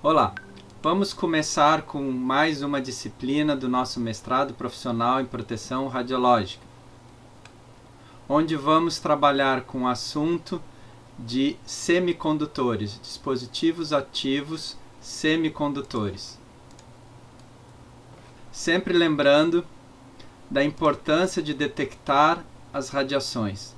Olá, vamos começar com mais uma disciplina do nosso mestrado profissional em proteção radiológica, onde vamos trabalhar com o assunto de semicondutores, dispositivos ativos semicondutores. Sempre lembrando da importância de detectar as radiações,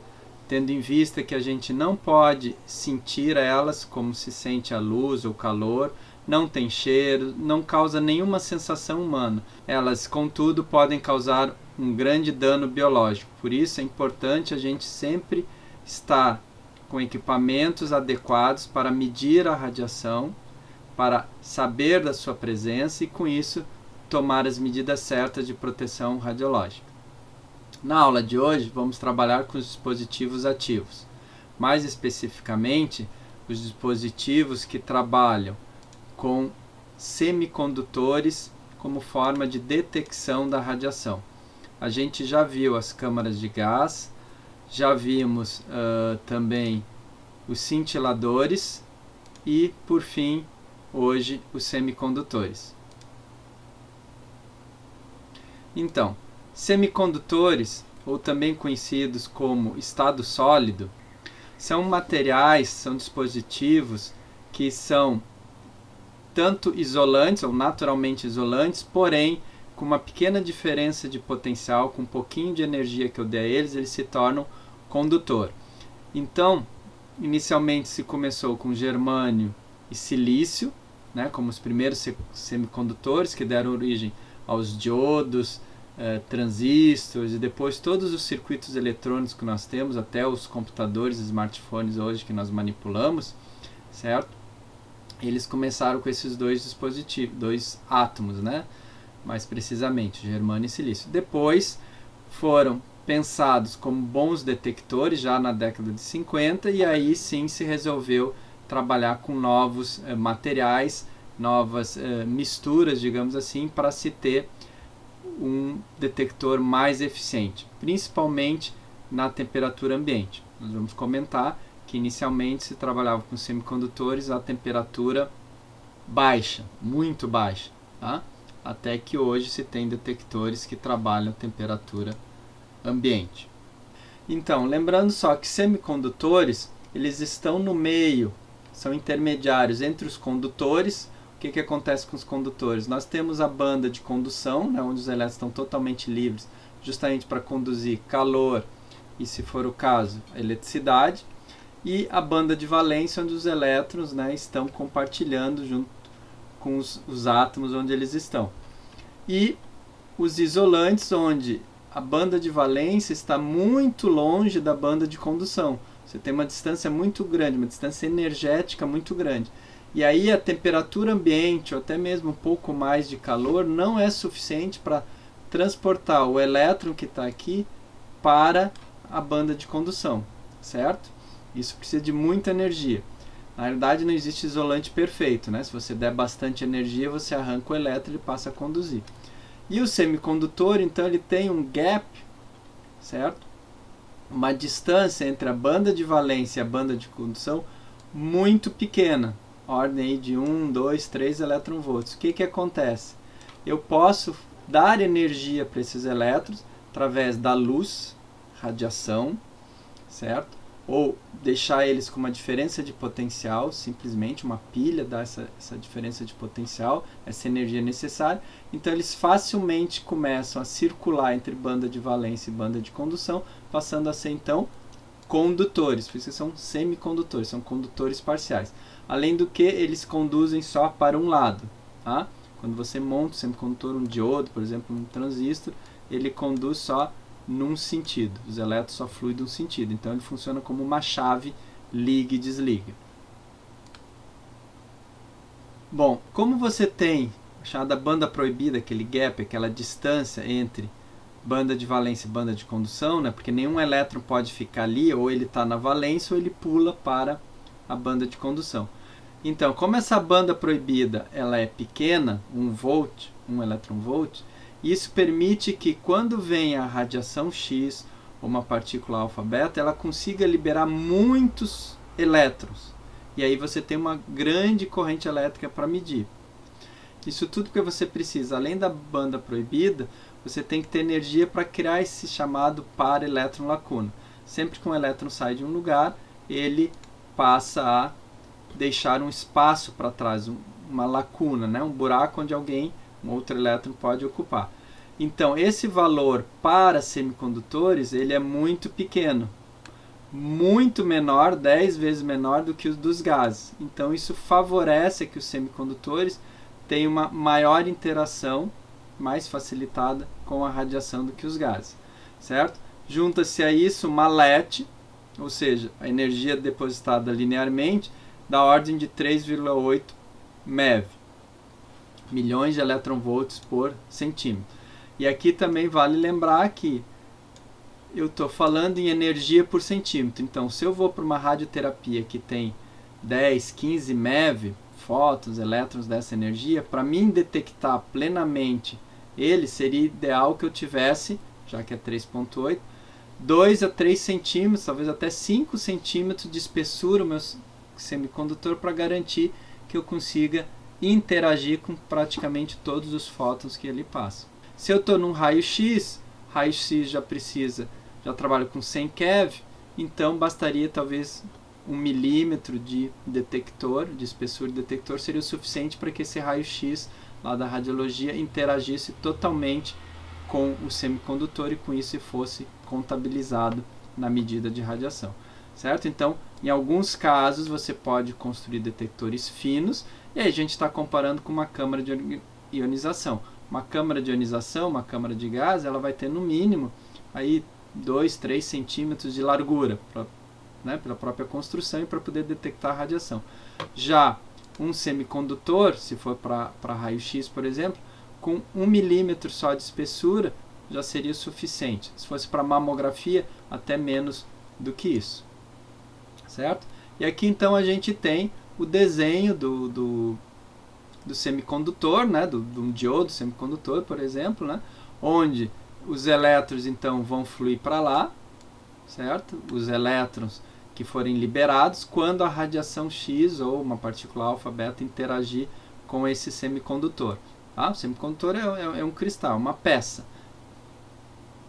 tendo em vista que a gente não pode sentir elas como se sente a luz ou calor, não tem cheiro, não causa nenhuma sensação humana. Elas, contudo, podem causar um grande dano biológico. Por isso é importante a gente sempre estar com equipamentos adequados para medir a radiação, para saber da sua presença e, com isso, tomar as medidas certas de proteção radiológica. Na aula de hoje, vamos trabalhar com os dispositivos ativos. Mais especificamente, os dispositivos que trabalham com semicondutores como forma de detecção da radiação. A gente já viu as câmaras de gás, já vimos também os cintiladores e, por fim, hoje, os semicondutores. Então, semicondutores, ou também conhecidos como estado sólido, são materiais, são dispositivos que são tanto isolantes ou naturalmente isolantes, porém com uma pequena diferença de potencial, com um pouquinho de energia que eu dei a eles se tornam condutor. Então, inicialmente se começou com germânio e silício, né, como os primeiros semicondutores que deram origem aos diodos, transistores e depois todos os circuitos eletrônicos que nós temos, até os computadores e smartphones hoje que nós manipulamos, certo? Eles começaram com esses dois dispositivos, dois átomos, né? Mais precisamente, germânio e silício. Depois foram pensados como bons detectores já na década de 50 e aí sim se resolveu trabalhar com novos materiais, novas misturas, digamos assim, para se ter um detector mais eficiente, principalmente na temperatura ambiente. Nós vamos comentar que inicialmente se trabalhava com semicondutores a temperatura baixa, muito baixa, tá? Até que hoje se tem detectores que trabalham a temperatura ambiente. Então, lembrando só que semicondutores, eles estão no meio, são intermediários entre os condutores. O que acontece com os condutores? Nós temos a banda de condução, né, onde os elétrons estão totalmente livres, justamente para conduzir calor e, se for o caso, eletricidade, e a banda de valência, onde os elétrons, né, estão compartilhando junto com os átomos onde eles estão. E os isolantes, onde a banda de valência está muito longe da banda de condução. Você tem uma distância muito grande, uma distância energética muito grande. E aí a temperatura ambiente, ou até mesmo um pouco mais de calor, não é suficiente para transportar o elétron que está aqui para a banda de condução, certo? Isso precisa de muita energia. Na realidade não existe isolante perfeito, né? Se você der bastante energia, você arranca o elétron e ele passa a conduzir. E o semicondutor, então, ele tem um gap, certo? Uma distância entre a banda de valência e a banda de condução muito pequena, ordem aí de 1, 2, 3 eletronvolts. O que acontece? Eu posso dar energia para esses elétrons através da luz, radiação, certo? Ou deixar eles com uma diferença de potencial, simplesmente uma pilha dá essa diferença de potencial, essa energia necessária. Então eles facilmente começam a circular entre banda de valência e banda de condução, passando a ser então condutores, por isso são semicondutores, são condutores parciais. Além do que, eles conduzem só para um lado. Tá? Quando você monta um semicondutor, um diodo, por exemplo, um transistor, ele conduz só num sentido. Os elétrons só fluem de um sentido. Então ele funciona como uma chave liga e desliga. Bom, como você tem a chamada banda proibida, aquele gap, aquela distância entre banda de valência e banda de condução, né? Porque nenhum elétron pode ficar ali, ou ele está na valência ou ele pula para a banda de condução. Então, como essa banda proibida ela é pequena, 1 volt, 1 eletronvolt, isso permite que quando vem a radiação X ou uma partícula alfa-beta, ela consiga liberar muitos elétrons. E aí você tem uma grande corrente elétrica para medir. Isso tudo porque você precisa, além da banda proibida, você tem que ter energia para criar esse chamado par elétron-lacuna. Sempre que um elétron sai de um lugar, ele passa a deixar um espaço para trás, uma lacuna, né? Um buraco onde um outro elétron pode ocupar. Então, esse valor para semicondutores, ele é muito pequeno. Muito menor, 10 vezes menor do que os dos gases. Então, isso favorece que os semicondutores tenham uma maior interação, mais facilitada com a radiação do que os gases. Certo? Junta-se a isso uma LET, ou seja, a energia depositada linearmente, da ordem de 3,8 MeV, milhões de eletronvolts por centímetro. E aqui também vale lembrar que eu estou falando em energia por centímetro. Então, se eu vou para uma radioterapia que tem 10, 15 MeV, fótons, elétrons dessa energia, para mim detectar plenamente ele, seria ideal que eu tivesse, já que é 3,8, 2 a 3 centímetros, talvez até 5 centímetros de espessura o meu semicondutor, para garantir que eu consiga interagir com praticamente todos os fótons que ele passa. Se eu estou num raio-x já trabalho com 100 keV, então bastaria talvez 1 milímetro de detector, de espessura de detector, seria o suficiente para que esse raio-x lá da radiologia interagisse totalmente com o semicondutor e com isso fosse contabilizado na medida de radiação. Certo? Então, em alguns casos você pode construir detectores finos, e aí a gente está comparando com uma câmara de ionização. Uma câmara de ionização, uma câmara de gás, ela vai ter no mínimo aí 2, 3 centímetros de largura, pela própria construção e para poder detectar a radiação. Já um semicondutor, se for para raio-x, por exemplo, com 1 milímetro só de espessura já seria suficiente. Se fosse para mamografia, até menos do que isso. Certo? E aqui então a gente tem o desenho do semicondutor, né? do diodo semicondutor, por exemplo, né? Onde os elétrons então vão fluir para lá, certo? Os elétrons que forem liberados quando a radiação X ou uma partícula alfa, beta interagir com esse semicondutor. Tá? O semicondutor é um cristal, uma peça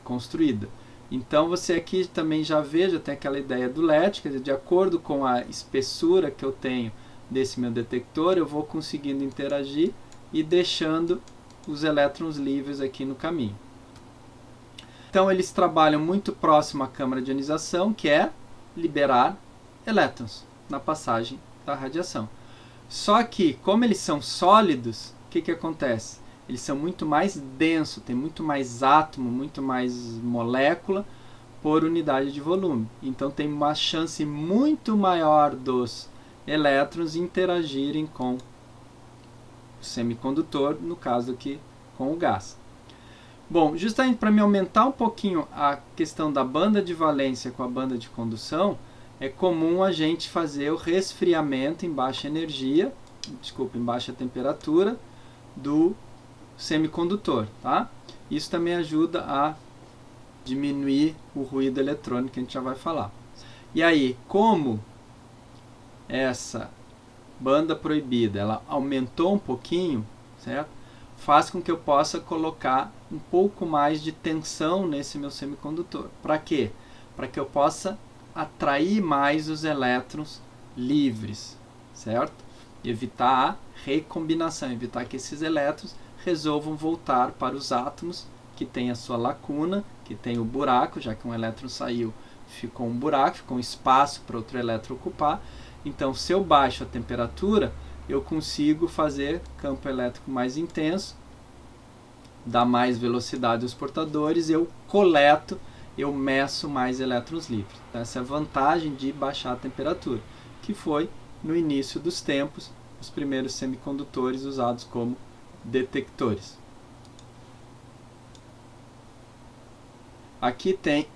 construída. Então você aqui também já tem aquela ideia do LED, quer dizer, de acordo com a espessura que eu tenho desse meu detector, eu vou conseguindo interagir e deixando os elétrons livres aqui no caminho. Então eles trabalham muito próximo à câmara de ionização, que é liberar elétrons na passagem da radiação. Só que, como eles são sólidos, o que acontece? Eles são muito mais densos, tem muito mais átomo, muito mais molécula por unidade de volume. Então tem uma chance muito maior dos elétrons interagirem com o semicondutor, no caso aqui com o gás. Bom, justamente para me aumentar um pouquinho a questão da banda de valência com a banda de condução, é comum a gente fazer o resfriamento em baixa energia, em baixa temperatura do semicondutor, tá? Isso também ajuda a diminuir o ruído eletrônico que a gente já vai falar. E aí, como essa banda proibida, ela aumentou um pouquinho, certo? Faz com que eu possa colocar um pouco mais de tensão nesse meu semicondutor. Para quê? Para que eu possa atrair mais os elétrons livres, certo? Evitar a recombinação, evitar que esses elétrons resolvam voltar para os átomos que tem a sua lacuna, que tem o buraco, já que um elétron saiu, ficou um buraco, ficou um espaço para outro elétron ocupar. Então, se eu baixo a temperatura, eu consigo fazer campo elétrico mais intenso, dar mais velocidade aos portadores, eu coleto, eu meço mais elétrons livres. Então, essa é a vantagem de baixar a temperatura, que foi, no início dos tempos, os primeiros semicondutores usados como detectores. Aqui tem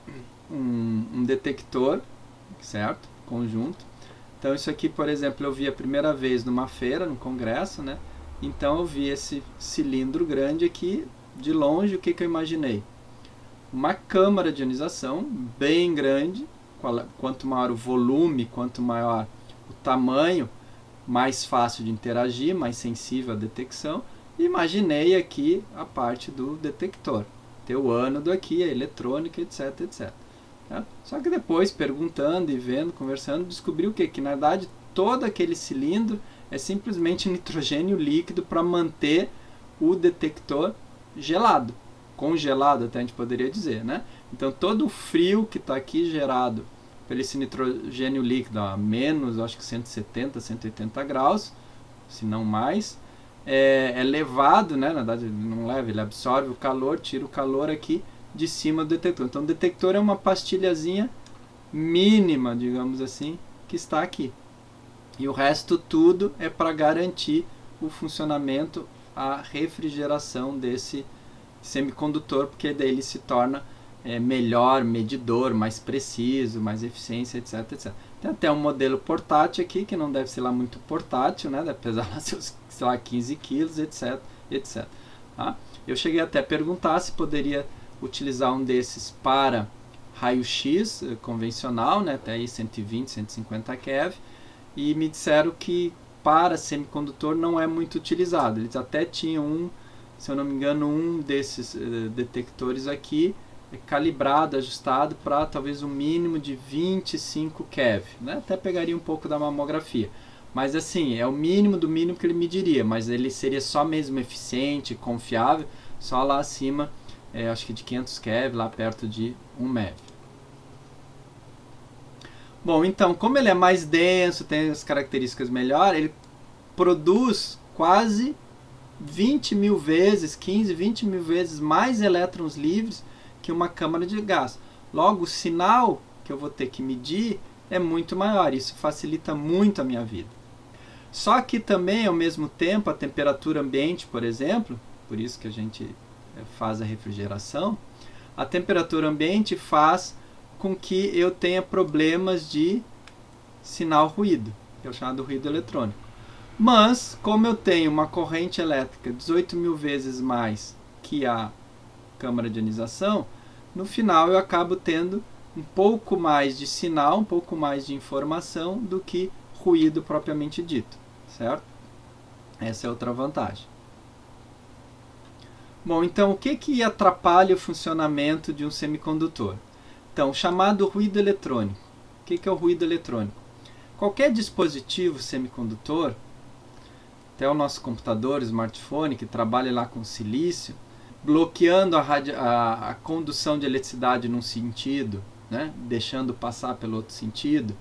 um detector, certo? Conjunto. Então isso aqui, por exemplo, eu vi a primeira vez numa feira, num congresso, né? Então eu vi esse cilindro grande aqui, de longe, o que eu imaginei? Uma câmara de ionização bem grande, quanto maior o volume, quanto maior o tamanho mais fácil de interagir, mais sensível à detecção. Imaginei aqui a parte do detector, ter o ânodo aqui, a eletrônica, etc, etc. Tá? Só que depois, perguntando e vendo, conversando, descobri o quê? Que na verdade todo aquele cilindro é simplesmente nitrogênio líquido para manter o detector gelado, congelado até a gente poderia dizer, né? Então todo o frio que está aqui gerado por esse nitrogênio líquido a menos, acho que 170, 180 graus, se não mais, é levado, né? Na verdade ele não leva, ele absorve o calor, tira o calor aqui de cima do detector. Então o detector é uma pastilhazinha mínima, digamos assim, que está aqui. E o resto tudo é para garantir o funcionamento, a refrigeração desse semicondutor, porque daí ele se torna melhor medidor, mais preciso, mais eficiência, etc, etc. Tem até um modelo portátil aqui, que não deve ser lá muito portátil, né? Deve pesar lá seus, sei lá, 15 quilos, etc, etc. Tá? Eu cheguei até a perguntar se poderia utilizar um desses para raio-x convencional, né? Até aí 120, 150 keV, e me disseram que para semicondutor não é muito utilizado. Eles até tinham se eu não me engano, um desses detectores aqui calibrado, ajustado para talvez um mínimo de 25 keV, né? Até pegaria um pouco da mamografia. Mas assim, é o mínimo do mínimo que ele mediria, mas ele seria só mesmo eficiente, confiável, só lá acima, acho que de 500 keV, lá perto de 1 MeV. Bom, então, como ele é mais denso, tem as características melhores, ele produz quase 20 mil vezes, 15, 20 mil vezes mais elétrons livres que uma câmara de gás. Logo, o sinal que eu vou ter que medir é muito maior. Isso facilita muito a minha vida. Só que também, ao mesmo tempo, a temperatura ambiente, por exemplo, por isso que a gente faz a refrigeração, a temperatura ambiente faz com que eu tenha problemas de sinal ruído, que é o chamado ruído eletrônico. Mas, como eu tenho uma corrente elétrica 18 mil vezes mais que a câmara de ionização, no final eu acabo tendo um pouco mais de sinal, um pouco mais de informação do que ruído propriamente dito, certo? Essa é outra vantagem. Bom, então o que atrapalha o funcionamento de um semicondutor? Então, o chamado ruído eletrônico. O que é o ruído eletrônico? Qualquer dispositivo semicondutor, até o nosso computador, smartphone, que trabalha lá com silício, bloqueando a condução de eletricidade num sentido, né? Deixando passar pelo outro sentido,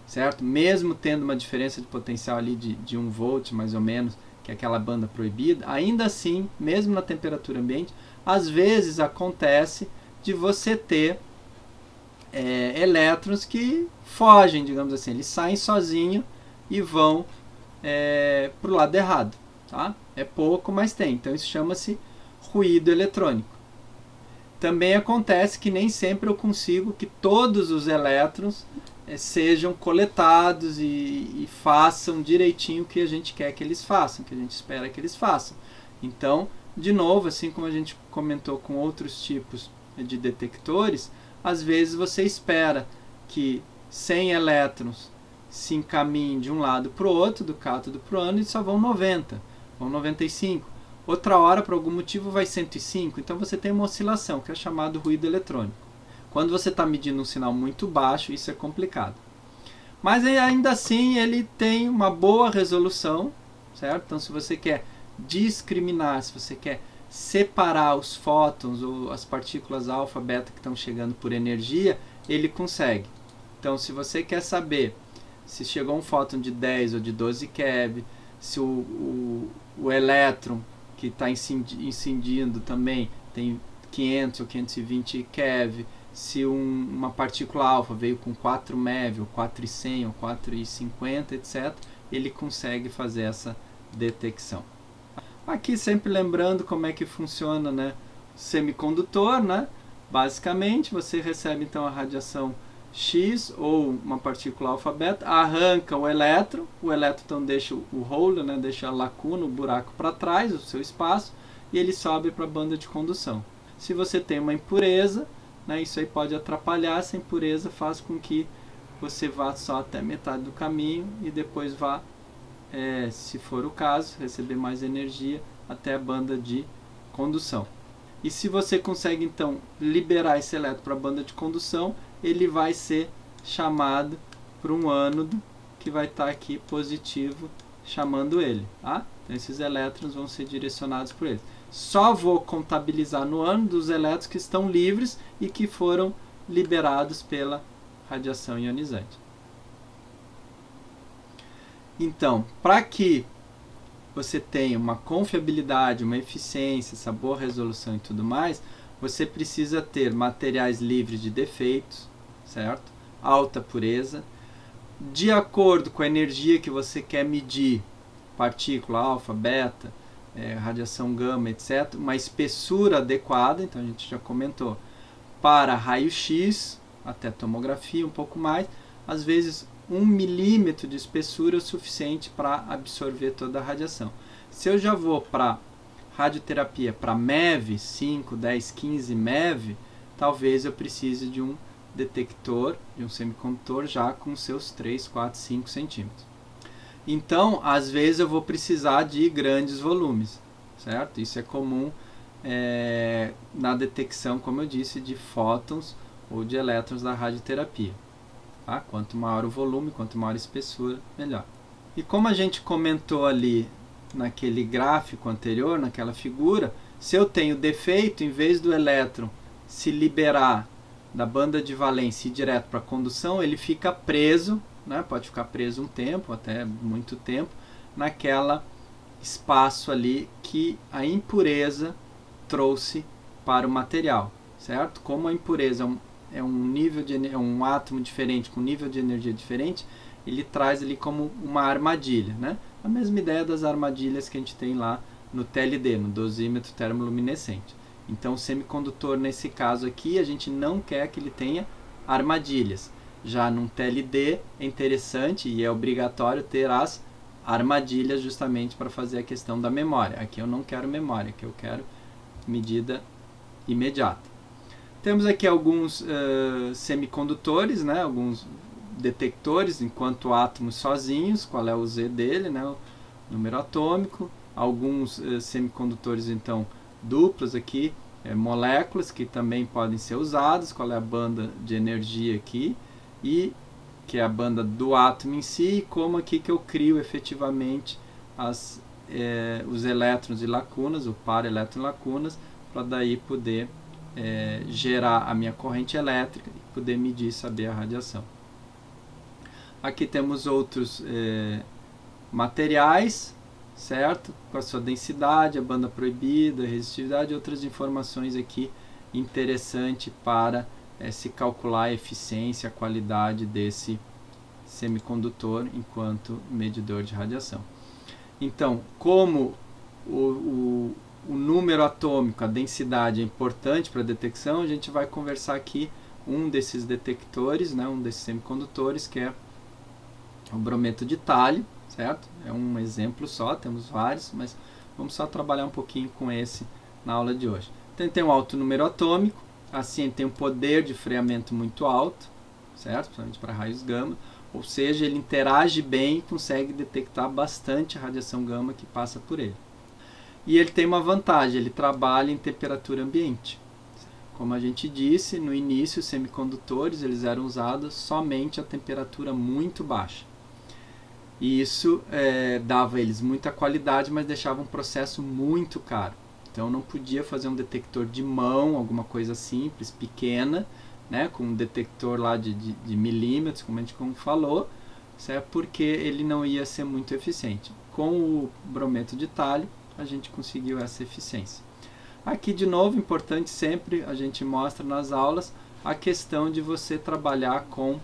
certo? Mesmo tendo uma diferença de potencial ali de 1 volt, mais ou menos, que é aquela banda proibida, ainda assim, mesmo na temperatura ambiente, às vezes acontece de você ter elétrons que fogem, digamos assim, eles saem sozinhos e vão para o lado errado. Tá? É pouco, mas tem. Então isso chama-se ruído eletrônico. Também acontece que nem sempre eu consigo que todos os elétrons sejam coletados e façam direitinho o que a gente quer que eles façam, que a gente espera que eles façam. Então, de novo, assim como a gente comentou com outros tipos de detectores, às vezes você espera que 100 elétrons se encaminhem de um lado para o outro, do cátodo para o ânodo, e só vão 90, vão 95. Outra hora, por algum motivo, vai 105. Então você tem uma oscilação, que é chamado ruído eletrônico. Quando você está medindo um sinal muito baixo, isso é complicado. Mas ainda assim, ele tem uma boa resolução, certo? Então, se você quer discriminar, se você quer separar os fótons ou as partículas alfa, beta que estão chegando por energia, ele consegue. Então, se você quer saber se chegou um fóton de 10 ou de 12 keV, se o elétron que está incidindo também tem 500 ou 520 keV, se uma partícula alfa veio com 4 MeV, ou 4,100 ou 4,50, etc., ele consegue fazer essa detecção. Aqui sempre lembrando como é que funciona, né, o semicondutor, né? Basicamente, você recebe então a radiação X ou uma partícula alfa beta, arranca o elétron então deixa o hole, né, deixa a lacuna, o buraco para trás, o seu espaço, e ele sobe para a banda de condução. Se você tem uma impureza, né, isso aí pode atrapalhar, essa impureza faz com que você vá só até metade do caminho e depois vá, se for o caso, receber mais energia até a banda de condução. E se você consegue então liberar esse elétron para a banda de condução, ele vai ser chamado para um ânodo que vai estar aqui positivo, chamando ele. Tá? Então esses elétrons vão ser direcionados por ele. Só vou contabilizar no ânodo os elétrons que estão livres e que foram liberados pela radiação ionizante. Então, para que você tenha uma confiabilidade, uma eficiência, essa boa resolução e tudo mais, você precisa ter materiais livres de defeitos, certo? Alta pureza, de acordo com a energia que você quer medir, partícula alfa, beta, radiação gama, etc., uma espessura adequada, então a gente já comentou, para raio-x, até tomografia, um pouco mais, às vezes 1 milímetro de espessura é o suficiente para absorver toda a radiação. Se eu já vou para radioterapia, para MeV, 5, 10, 15 MeV, talvez eu precise de um detector, de um semicondutor já com seus 3, 4, 5 centímetros. Então, às vezes eu vou precisar de grandes volumes, certo? Isso é comum na detecção, como eu disse, de fótons ou de elétrons da radioterapia. Tá? Quanto maior o volume, quanto maior a espessura, melhor. E como a gente comentou ali naquele gráfico anterior, naquela figura, se eu tenho defeito, em vez do elétron se liberar da banda de valência e ir direto para a condução, ele fica preso, né? Pode ficar preso um tempo, até muito tempo, naquela espaço ali que a impureza trouxe para o material, certo? Como a impureza é um átomo diferente, com nível de energia diferente, ele traz ali como uma armadilha, né? A mesma ideia das armadilhas que a gente tem lá no TLD, no dosímetro termoluminescente. Então, o semicondutor, nesse caso aqui, a gente não quer que ele tenha armadilhas. Já num TLD é interessante e é obrigatório ter as armadilhas justamente para fazer a questão da memória. Aqui eu não quero memória, aqui eu quero medida imediata. Temos aqui alguns semicondutores, né, alguns detectores enquanto átomos sozinhos, qual é o Z dele, né, o número atômico. Alguns semicondutores então duplos aqui, moléculas que também podem ser usadas, qual é a banda de energia aqui, e que é a banda do átomo em si, e como aqui que eu crio efetivamente os elétrons de lacunas, o par elétron lacunas, para daí poder gerar a minha corrente elétrica e poder medir e saber a radiação. Aqui temos outros materiais, certo? Com a sua densidade, a banda proibida, a resistividade e outras informações aqui interessantes para se calcular a eficiência, a qualidade desse semicondutor enquanto medidor de radiação. Então, como o número atômico, a densidade é importante para a detecção, a gente vai conversar aqui um desses detectores, né, um desses semicondutores, que é o brometo de tálio, certo? É um exemplo só, temos vários, mas vamos só trabalhar um pouquinho com esse na aula de hoje. Então, ele tem um alto número atômico, assim ele tem um poder de freamento muito alto, certo? Principalmente para raios gama, ou seja, ele interage bem e consegue detectar bastante a radiação gama que passa por ele. E ele tem uma vantagem, ele trabalha em temperatura ambiente. Como a gente disse, no início os semicondutores eles eram usados somente a temperatura muito baixa. E isso dava a eles muita qualidade, mas deixava um processo muito caro. Então não podia fazer um detector de mão, alguma coisa simples, pequena, né, com um detector lá de milímetros, como a gente falou, certo? Porque ele não ia ser muito eficiente. Com o brometo de tálio, a gente conseguiu essa eficiência. Aqui, de novo, importante sempre, a gente mostra nas aulas a questão de você trabalhar com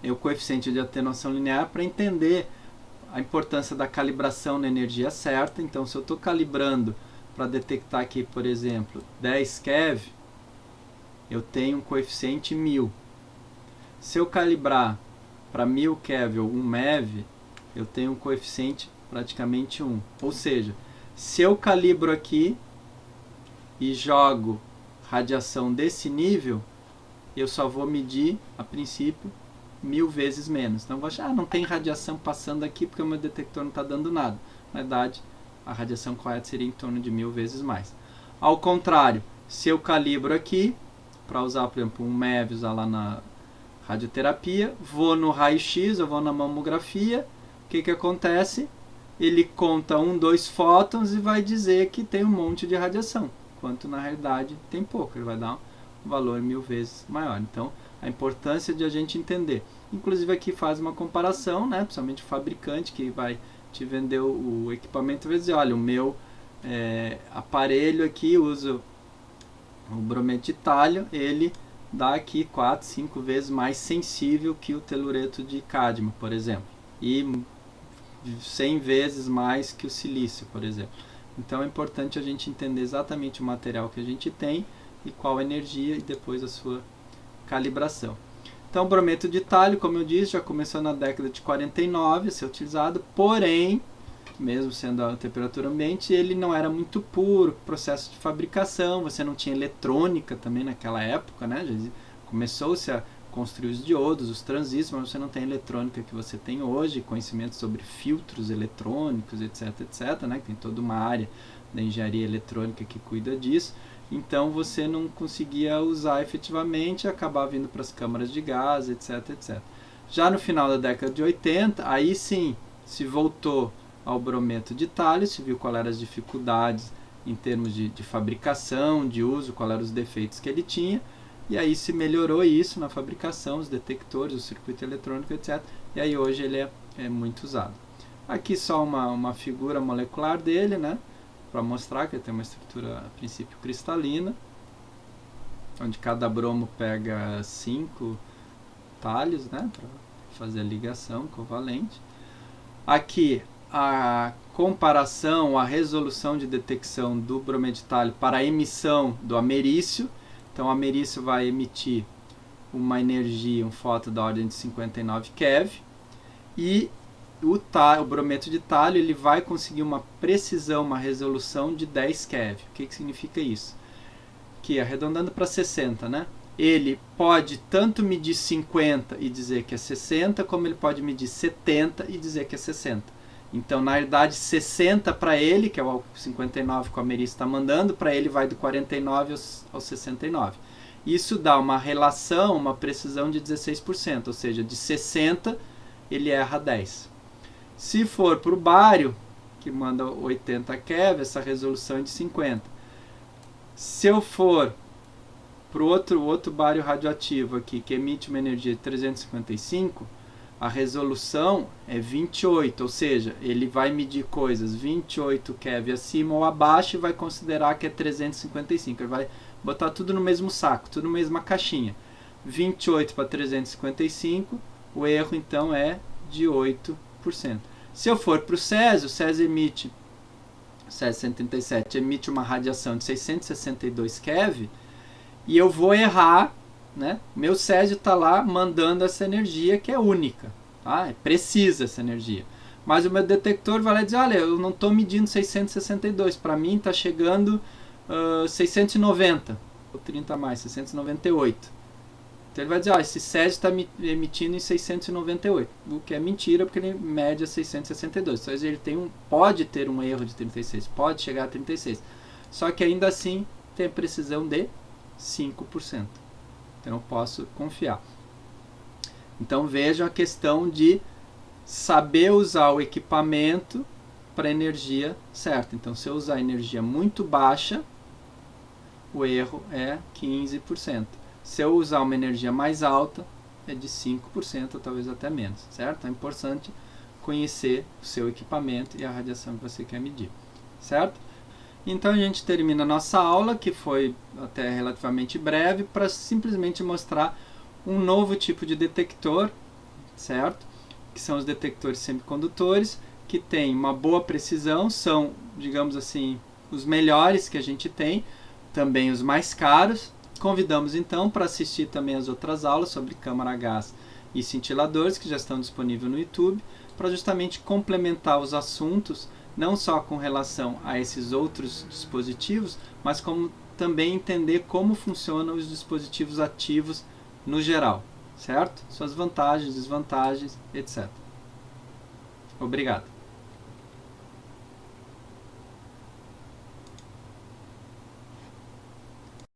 o coeficiente de atenuação linear para entender a importância da calibração na energia certa. Então, se eu estou calibrando para detectar aqui, por exemplo, 10 keV, eu tenho um coeficiente 1000. Se eu calibrar para 1000 keV ou 1 MeV, eu tenho um coeficiente praticamente 1. Ou seja, se eu calibro aqui e jogo radiação desse nível, eu só vou medir, a princípio, 1000 vezes menos. Então, eu vou achar, não tem radiação passando aqui porque o meu detector não está dando nada. Na verdade, a radiação correta seria em torno de 1000 vezes mais. Ao contrário, se eu calibro aqui, para usar, por exemplo, um MEV, usar lá na radioterapia, vou no raio-x, eu vou na mamografia, o que acontece? Ele conta 2 fótons e vai dizer que tem um monte de radiação, enquanto na realidade tem pouco, ele vai dar um valor 1000 vezes maior. Então, a importância de a gente entender. Inclusive aqui faz uma comparação, né, principalmente o fabricante que vai te vender o equipamento, vai dizer, olha, o meu aparelho aqui usa o brometo de tálio, ele dá aqui 4, 5 vezes mais sensível que o telureto de cádmio, por exemplo, e 100 vezes mais que o silício, por exemplo. Então é importante a gente entender exatamente o material que a gente tem e qual a energia e depois a sua calibração. Então o brometo de tálio, como eu disse, já começou na década de 49 a ser utilizado, porém, mesmo sendo a temperatura ambiente, ele não era muito puro, processo de fabricação, você não tinha eletrônica também naquela época, né? Já começou-se a construir os diodos, os transistores, mas você não tem a eletrônica que você tem hoje, conhecimento sobre filtros eletrônicos, etc, etc, né? Tem toda uma área da engenharia eletrônica que cuida disso. Então você não conseguia usar efetivamente, acabava vindo para as câmaras de gás, etc, etc. Já no final da década de 80, aí sim se voltou ao brometo de tálio, se viu quais eram as dificuldades em termos de fabricação, de uso, quais eram os defeitos que ele tinha, e aí se melhorou isso na fabricação, os detectores, o circuito eletrônico, etc. E aí hoje ele é muito usado. Aqui só uma figura molecular dele, né? Para mostrar que ele tem uma estrutura a princípio cristalina, onde cada bromo pega 5 talhos, né? Para fazer a ligação covalente. Aqui a comparação, a resolução de detecção do brometo de tálio para a emissão do ameriço. Então, o ameriço vai emitir uma energia, um fóton da ordem de 59 keV, e o brometo de tálio ele vai conseguir uma precisão, uma resolução de 10 keV. O que significa isso? Que, arredondando para 60, né? Ele pode tanto medir 50 e dizer que é 60, como ele pode medir 70 e dizer que é 60. Então, na verdade, 60 para ele, que é o 59 que o ameriço está mandando, para ele vai do 49 ao 69. Isso dá uma relação, uma precisão de 16%, ou seja, de 60 ele erra 10. Se for para o bário, que manda 80 keV, essa resolução é de 50. Se eu for para o outro bário radioativo aqui, que emite uma energia de 355, a resolução é 28, ou seja, ele vai medir coisas 28 keV acima ou abaixo e vai considerar que é 355. Ele vai botar tudo no mesmo saco, tudo na mesma caixinha. 28 para 355, o erro então é de 8%. Se eu for para o Césio emite, Césio 137 emite uma radiação de 662 keV, e eu vou errar, né? Meu Césio está lá mandando essa energia que é única, tá? É precisa essa energia. Mas o meu detector vai lá dizer, olha, eu não estou medindo 662, para mim está chegando 690, ou 30 a mais, 698. Então ele vai dizer, esse Césio está emitindo em 698, o que é mentira, porque ele mede a 662. Então ele pode ter um erro de 36, pode chegar a 36, só que ainda assim tem a precisão de 5%. Então eu posso confiar. Então vejam a questão de saber usar o equipamento para a energia certa. Então se eu usar energia muito baixa, o erro é 15%. Se eu usar uma energia mais alta, é de 5% ou talvez até menos, certo? É importante conhecer o seu equipamento e a radiação que você quer medir, certo? Então a gente termina a nossa aula, que foi até relativamente breve, para simplesmente mostrar um novo tipo de detector, certo? Que são os detectores semicondutores, que têm uma boa precisão, são, digamos assim, os melhores que a gente tem, também os mais caros. Convidamos então para assistir também as outras aulas sobre câmara a gás e cintiladores, que já estão disponíveis no YouTube, para justamente complementar os assuntos, não só com relação a esses outros dispositivos, mas como também entender como funcionam os dispositivos ativos no geral, certo? Suas vantagens, desvantagens, etc. Obrigado.